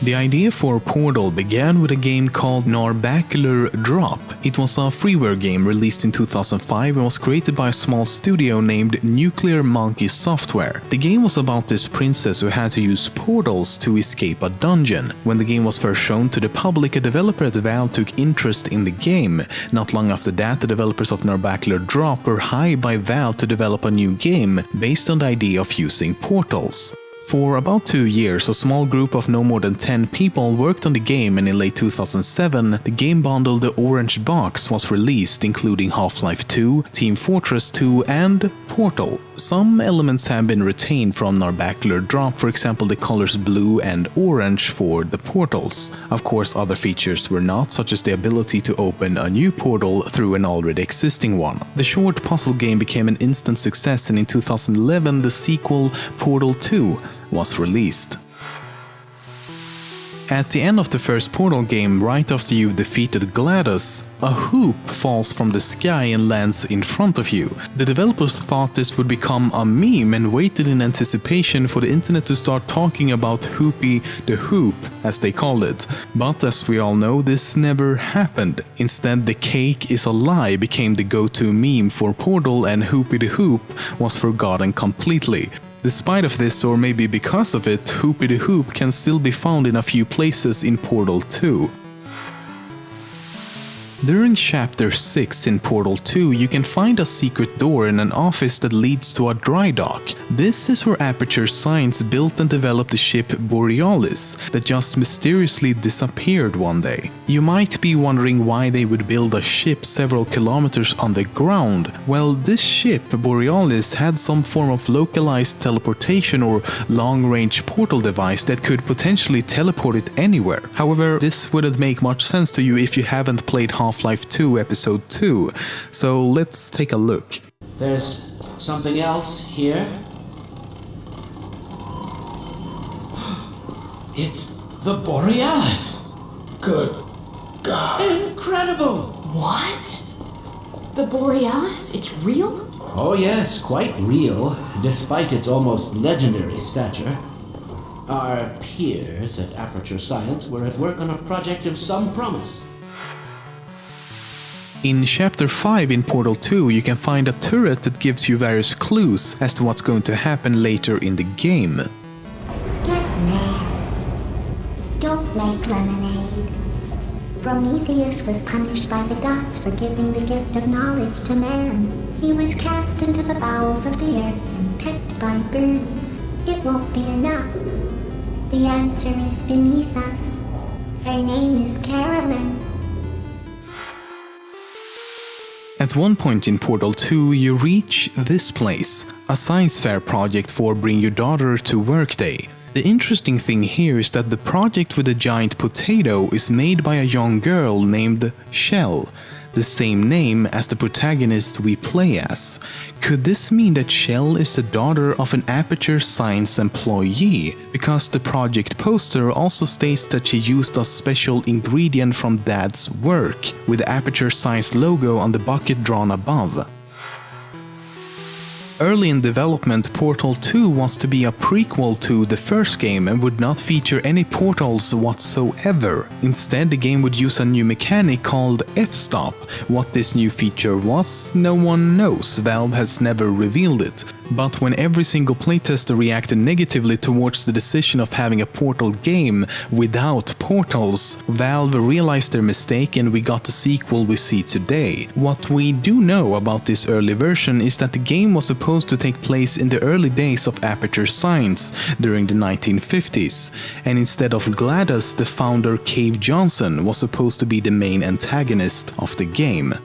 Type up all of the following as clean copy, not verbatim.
The idea for Portal began with a game called Narbacular Drop. It was a freeware game released in 2005 and was created by a small studio named Nuclear Monkey Software. The game was about this princess who had to use portals to escape a dungeon. When the game was first shown to the public, a developer at Valve took interest in the game. Not long after that, the developers of Narbacular Drop were hired by Valve to develop a new game based on the idea of using portals. For about 2 years, a small group of no more than 10 people worked on the game, and in late 2007, the game bundle The Orange Box was released, including Half-Life 2, Team Fortress 2 and Portal. Some elements have been retained from Narbacular Drop, for example the colors blue and orange for the portals. Of course, other features were not, such as the ability to open a new portal through an already existing one. The short puzzle game became an instant success, and in 2011 the sequel Portal 2 was released. At the end of the first Portal game, right after you've defeated GLaDOS, a hoop falls from the sky and lands in front of you. The developers thought this would become a meme and waited in anticipation for the internet to start talking about Hoopy the Hoop, as they called it. But as we all know, this never happened. Instead, the cake is a lie became the go-to meme for Portal, and Hoopy the Hoop was forgotten completely. Despite of this, or maybe because of it, Hoopy the Hoop can still be found in a few places in Portal 2. During Chapter 6 in Portal 2, you can find a secret door in an office that leads to a dry dock. This is where Aperture Science built and developed the ship Borealis that just mysteriously disappeared one day. You might be wondering why they would build a ship several kilometers underground. Well, this ship, Borealis, had some form of localized teleportation or long-range portal device that could potentially teleport it anywhere. However, this wouldn't make much sense to you if you haven't played Half-Life 2 Episode 2, so let's take a look. There's something else here. It's the Borealis! Good God. Incredible! What? The Borealis? It's real? Oh yes, quite real, despite its almost legendary stature. Our peers at Aperture Science were at work on a project of some promise. In Chapter 5 in Portal 2, you can find a turret that gives you various clues as to what's going to happen later in the game. Get mad. Don't make lemonade. Prometheus was punished by the gods for giving the gift of knowledge to man. He was cast into the bowels of the earth and pecked by birds. It won't be enough. The answer is beneath us. Her name is Carolyn. At one point in Portal 2, you reach this place, a science fair project for Bring Your Daughter to Work Day. The interesting thing here is that the project with the giant potato is made by a young girl named Shell, the same name as the protagonist we play as. Could this mean that Shell is the daughter of an Aperture Science employee? Because the project poster also states that she used a special ingredient from Dad's work, with the Aperture Science logo on the bucket drawn above. Early in development, Portal 2 was to be a prequel to the first game and would not feature any portals whatsoever. Instead, the game would use a new mechanic called F-Stop. What this new feature was, no one knows. Valve has never revealed it. But when every single playtester reacted negatively towards the decision of having a Portal game without portals, Valve realized their mistake and we got the sequel we see today. What we do know about this early version is that the game was supposed to take place in the early days of Aperture Science during the 1950s, and instead of GLaDOS, the founder Cave Johnson was supposed to be the main antagonist of the game.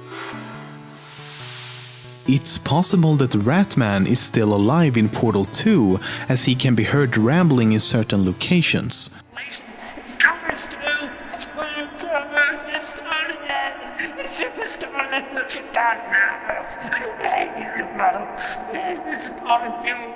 It's possible that Ratman is still alive in Portal 2, as he can be heard rambling in certain locations. It's coming through! It's flamethrowers! It's starting it! The ship is starting! Let's get down now! I'm begging you, bro! It's calling you!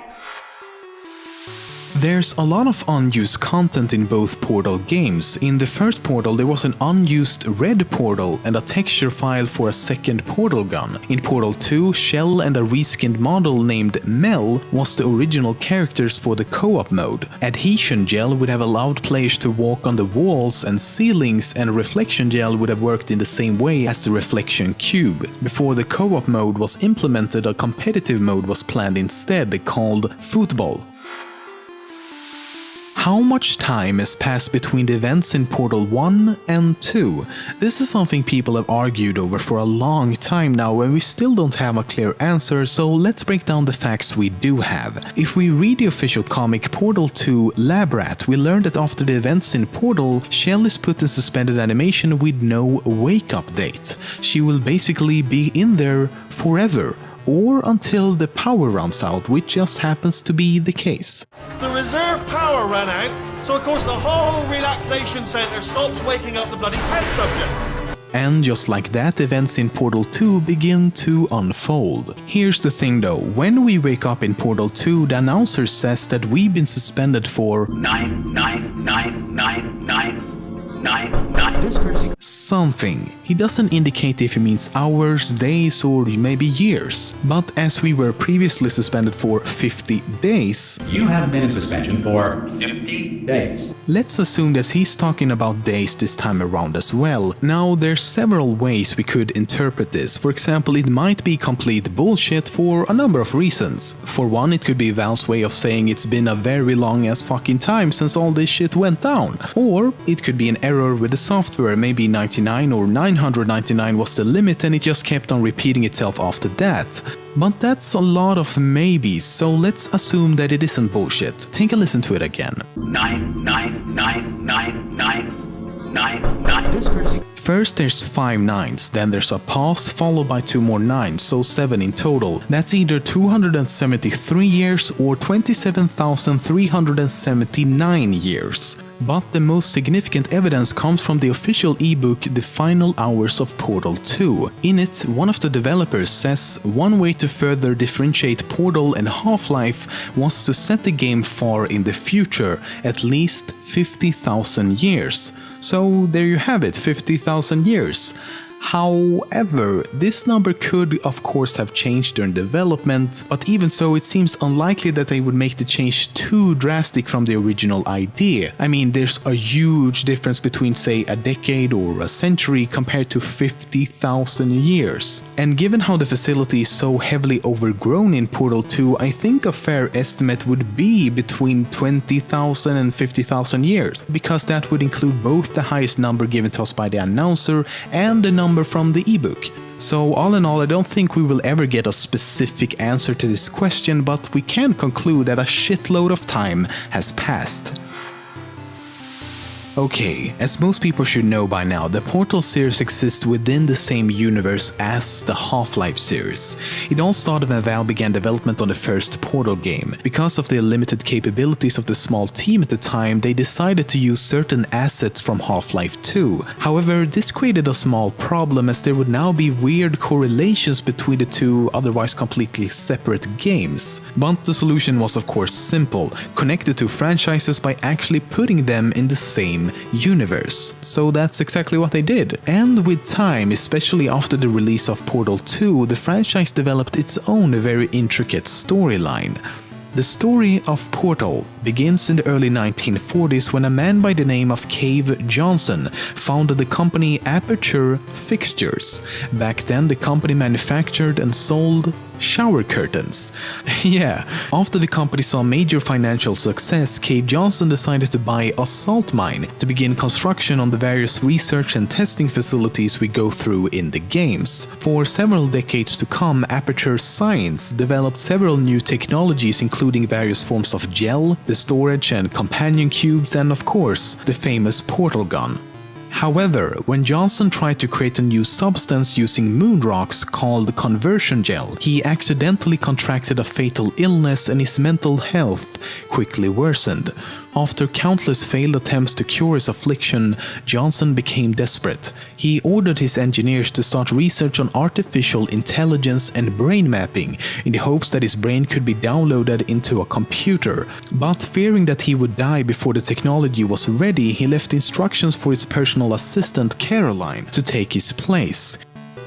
There's a lot of unused content in both Portal games. In the first Portal there was an unused red portal and a texture file for a second portal gun. In Portal 2, Shell and a reskinned model named Mel was the original characters for the co-op mode. Adhesion gel would have allowed players to walk on the walls and ceilings, and reflection gel would have worked in the same way as the reflection cube. Before the co-op mode was implemented, a competitive mode was planned instead, called Football. How much time has passed between the events in Portal 1 and 2? This is something people have argued over for a long time now, and we still don't have a clear answer, so let's break down the facts we do have. If we read the official comic Portal 2 Lab Rat, we learn that after the events in Portal, Shell is put in suspended animation with no wake-up date. She will basically be in there forever, or until the power runs out, which just happens to be the case. The reserve power ran out, so of course the whole relaxation center stops waking up the bloody test subjects. And just like that, events in Portal 2 begin to unfold. Here's the thing though, when we wake up in Portal 2, the announcer says that we've been suspended for 99999. something. He doesn't indicate if he means hours, days, or maybe years. But as we were previously suspended for 50 days, You have been in suspension for 50 days. let's assume that he's talking about days this time around as well. Now, there's several ways we could interpret this. For example, it might be complete bullshit for a number of reasons. For one, it could be Valve's way of saying it's been a very long ass fucking time since all this shit went down. Or it could be an error with the software, maybe 99 or 999 was the limit and it just kept on repeating itself after that. But that's a lot of maybes, so let's assume that it isn't bullshit. Take a listen to it again. 9999999. First there's 5 nines, then there's a pause followed by 2 more 9s, so 7 in total. That's either 273 years or 27,379 years. But the most significant evidence comes from the official ebook The Final Hours of Portal 2. In it, one of the developers says one way to further differentiate Portal and Half-Life was to set the game far in the future, at least 50,000 years. So there you have it, 50,000 years. However, this number could of course have changed during development, but even so it seems unlikely that they would make the change too drastic from the original idea. I mean, there's a huge difference between say a decade or a century compared to 50,000 years. And given how the facility is so heavily overgrown in Portal 2, I think a fair estimate would be between 20,000 and 50,000 years, because that would include both the highest number given to us by the announcer and the number from the ebook. So all in all, I don't think we will ever get a specific answer to this question, but we can conclude that a shitload of time has passed. Okay, as most people should know by now, the Portal series exists within the same universe as the Half-Life series. It all started when Valve began development on the first Portal game. Because of the limited capabilities of the small team at the time, they decided to use certain assets from Half-Life 2. However, this created a small problem as there would now be weird correlations between the two otherwise completely separate games. But the solution was of course simple: connect the two franchises by actually putting them in the same universe. So that's exactly what they did. And with time, especially after the release of Portal 2, the franchise developed its own very intricate storyline. The story of Portal begins in the early 1940s when a man by the name of Cave Johnson founded the company Aperture Fixtures. Back then, the company manufactured and sold shower curtains. Yeah, after the company saw major financial success, Cave Johnson decided to buy a salt mine to begin construction on the various research and testing facilities we go through in the games. For several decades to come, Aperture Science developed several new technologies, including various forms of gel, the storage and companion cubes, and of course, the famous portal gun. However, when Johnson tried to create a new substance using moon rocks called conversion gel, he accidentally contracted a fatal illness and his mental health quickly worsened. After countless failed attempts to cure his affliction, Johnson became desperate. He ordered his engineers to start research on artificial intelligence and brain mapping in the hopes that his brain could be downloaded into a computer. But fearing that he would die before the technology was ready, he left instructions for his personal assistant Caroline to take his place.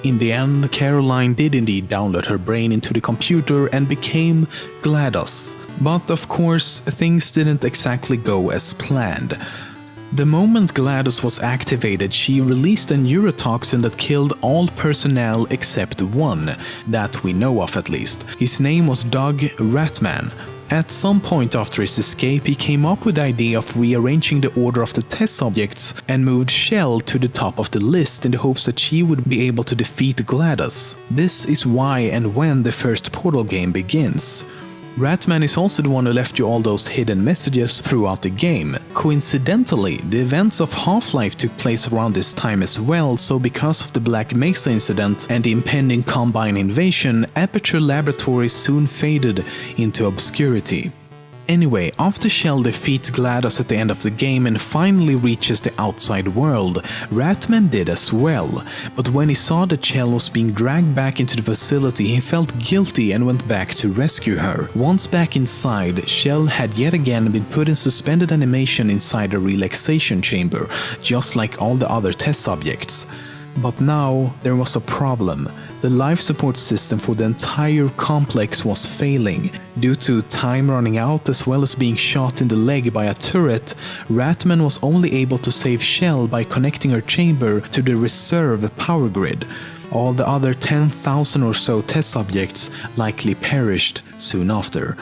In the end, Caroline did indeed download her brain into the computer and became GLaDOS. But of course, things didn't exactly go as planned. The moment GLaDOS was activated, she released a neurotoxin that killed all personnel except one, that we know of at least. His name was Doug Ratman. At some point after his escape, he came up with the idea of rearranging the order of the test subjects and moved Shell to the top of the list in the hopes that she would be able to defeat GLaDOS. This is why and when the first Portal game begins. Ratman is also the one who left you all those hidden messages throughout the game. Coincidentally, the events of Half-Life took place around this time as well, so because of the Black Mesa incident and the impending Combine invasion, Aperture Laboratories soon faded into obscurity. Anyway, after Shell defeats GLaDOS at the end of the game and finally reaches the outside world, Ratman did as well. But when he saw that Shell was being dragged back into the facility, he felt guilty and went back to rescue her. Once back inside, Shell had yet again been put in suspended animation inside a relaxation chamber, just like all the other test subjects. But now there was a problem. The life support system for the entire complex was failing. Due to time running out as well as being shot in the leg by a turret, Ratman was only able to save Shell by connecting her chamber to the reserve power grid. All the other 10,000 or so test subjects likely perished soon after.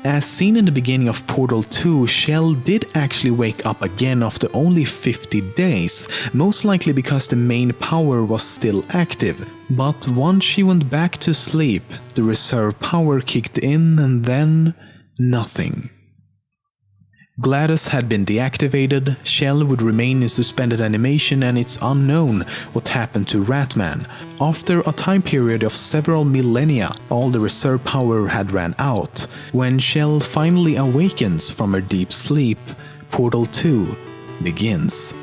As seen in the beginning of Portal 2, Shell did actually wake up again after only 50 days, most likely because the main power was still active. But once she went back to sleep, the reserve power kicked in and then nothing. GLaDOS had been deactivated, Shell would remain in suspended animation, and it's unknown what happened to Ratman. After a time period of several millennia, all the reserve power had ran out. When Shell finally awakens from her deep sleep, Portal 2 begins.